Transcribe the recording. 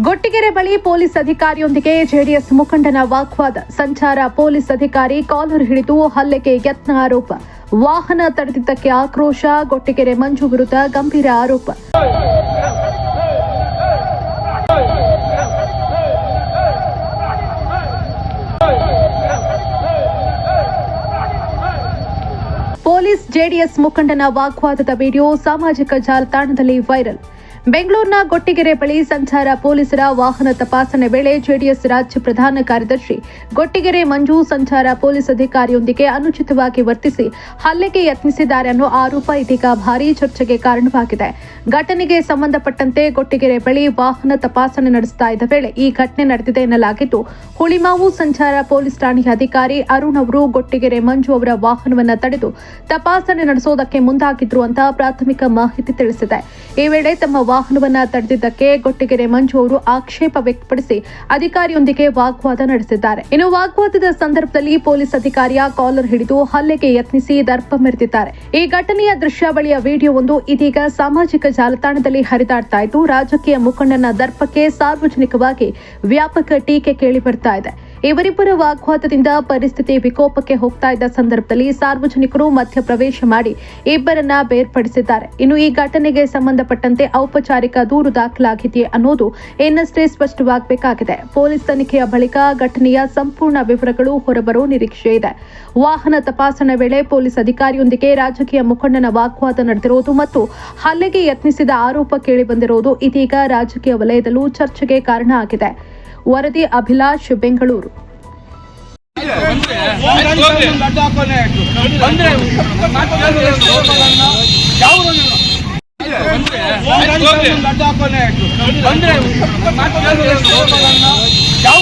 ಗೊಟ್ಟಿಗೆರೆ ಬಳಿ police ಅಧಿಕಾರಿಯೊಂದಿಗೆ JDS ಮುಖಂಡನ ವಾಗ್ವಾದ. ಸಂಚಾರ ಪೊಲೀಸ್ ಅಧಿಕಾರಿ ಕಾಲರ್ ಹಿಡಿದು ಹಲ್ಲೆಗೆ ಯತ್ನ ಆರೋಪ. ವಾಹನ ತಡೆದಿದ್ದಕ್ಕೆ ಆಕ್ರೋಶ. ಗೊಟ್ಟಿಗೆರೆ ಮಂಜು ವಿರುದ್ಧ ಗಂಭೀರ ಆರೋಪ. ಪೊಲೀಸ್ ಜೆಡಿಎಸ್ ಮುಖಂಡನ ವಾಗ್ವಾದದ ವಿಡಿಯೋ ಸಾಮಾಜಿಕ ಜಾಲತಾಣದಲ್ಲಿ ವೈರಲ್. ಬೆಂಗಳೂರಿನ ಗೊಟ್ಟಿಗೆರೆ ಬಳಿ ಸಂಚಾರ ಪೊಲೀಸರ ವಾಹನ ತಪಾಸಣೆ ವೇಳೆ ಜೆಡಿಎಸ್ ರಾಜ್ಯ ಪ್ರಧಾನ ಕಾರ್ಯದರ್ಶಿ ಗೊಟ್ಟಿಗೆರೆ ಮಂಜು ಸಂಚಾರ ಪೊಲೀಸ್ ಅಧಿಕಾರಿಯೊಂದಿಗೆ ಅನುಚಿತವಾಗಿ ವರ್ತಿಸಿ ಹಲ್ಲೆಗೆ ಯತ್ನಿಸಿದ್ದಾರೆ ಅನ್ನೋ ಆರೋಪ ಇದೀಗ ಭಾರೀ ಚರ್ಚೆಗೆ ಕಾರಣವಾಗಿದೆ. ಘಟನೆಗೆ ಸಂಬಂಧಪಟ್ಟಂತೆ ಗೊಟ್ಟಿಗೆರೆ ಬಳಿ ವಾಹನ ತಪಾಸಣೆ ನಡೆಸ್ತಾ ಇದ್ದ ವೇಳೆ ಈ ಘಟನೆ ನಡೆದಿದೆ ಎನ್ನಲಾಗಿದ್ದು, ಹುಳಿಮಾವು ಸಂಚಾರ ಪೊಲೀಸ್ ಠಾಣೆಯ ಅಧಿಕಾರಿ ಅರುಣ್ ಅವರು ಗೊಟ್ಟಿಗೆರೆ ಮಂಜು ಅವರ ವಾಹನವನ್ನು ತಡೆದು ತಪಾಸಣೆ ನಡೆಸೋದಕ್ಕೆ ಮುಂದಾಗಿದ್ರು ಅಂತ ಪ್ರಾಥಮಿಕ ಮಾಹಿತಿ ತಿಳಿಸಿದೆ. ಈ ವೇಳೆ ತಮ್ಮ ವಾಹನವನ್ನ ತಡೆದಿದ್ದಕ್ಕೆ ಗೊಟ್ಟಿಗೆರೆ ಮಂಜು ಅವರು ಆಕ್ಷೇಪ ವ್ಯಕ್ತಪಡಿಸಿ ಅಧಿಕಾರಿಯೊಂದಿಗೆ ವಾಗ್ವಾದ ನಡೆಸಿದ್ದಾರೆ. ಇನ್ನು ವಾಗ್ವಾದದ ಸಂದರ್ಭದಲ್ಲಿ ಪೊಲೀಸ್ ಅಧಿಕಾರಿಯ ಕಾಲರ್ ಹಿಡಿದು ಹಲ್ಲೆಗೆ ಯತ್ನಿಸಿ ದರ್ಪ ಮೆರೆದಿದ್ದಾರೆ. ಈ ಘಟನೆಯ ದೃಶ್ಯಾವಳಿಯ ವಿಡಿಯೋವೊಂದು ಇದೀಗ ಸಾಮಾಜಿಕ ಜಾಲತಾಣದಲ್ಲಿ ಹರಿದಾಡ್ತಾ ಇದ್ದು, ರಾಜಕೀಯ ಮುಖಂಡನ ದರ್ಪಕ್ಕೆ ಸಾರ್ವಜನಿಕವಾಗಿ ವ್ಯಾಪಕ ಟೀಕೆ ಕೇಳಿ ಬರ್ತಾ ಇದೆ. ಇವರಿಬ್ಬರ ವಾಗ್ವಾದದಿಂದ ಪರಿಸ್ಥಿತಿ ವಿಕೋಪಕ್ಕೆ ಹೋಗ್ತಾ ಇದ್ದ ಸಂದರ್ಭದಲ್ಲಿ ಸಾರ್ವಜನಿಕರು ಮಧ್ಯಪ್ರವೇಶ ಮಾಡಿ ಇಬ್ಬರನ್ನ ಬೇರ್ಪಡಿಸಿದ್ದಾರೆ. ಇನ್ನು ಈ ಘಟನೆಗೆ ಸಂಬಂಧಪಟ್ಟಂತೆ ಔಪಚಾರಿಕ ದೂರು ದಾಖಲಾಗಿದೆಯೇ ಅನ್ನೋದು ಇನ್ನಷ್ಟೇ ಸ್ಪಷ್ಟವಾಗಬೇಕಾಗಿದೆ. ಪೊಲೀಸ್ ತನಿಖೆಯ ಬಳಿಕ ಘಟನೆಯ ಸಂಪೂರ್ಣ ವಿವರಗಳು ಹೊರಬರೋ ನಿರೀಕ್ಷೆ ಇದೆ. ವಾಹನ ತಪಾಸಣೆ ವೇಳೆ ಪೊಲೀಸ್ ಅಧಿಕಾರಿಯೊಂದಿಗೆ ರಾಜಕೀಯ ಮುಖಂಡನ ವಾಗ್ವಾದ ನಡೆದಿರುವುದು ಮತ್ತು ಹಲ್ಲೆಗೆ ಯತ್ನಿಸಿದ ಆರೋಪ ಕೇಳಿಬಂದಿರುವುದು ಇದೀಗ ರಾಜಕೀಯ ವಲಯದಲ್ಲೂ ಚರ್ಚೆಗೆ ಕಾರಣ ಆಗಿದೆ. ವರದಿ ಅಭಿಲಾಷ್, ಬೆಂಗಳೂರು. ಯಾವ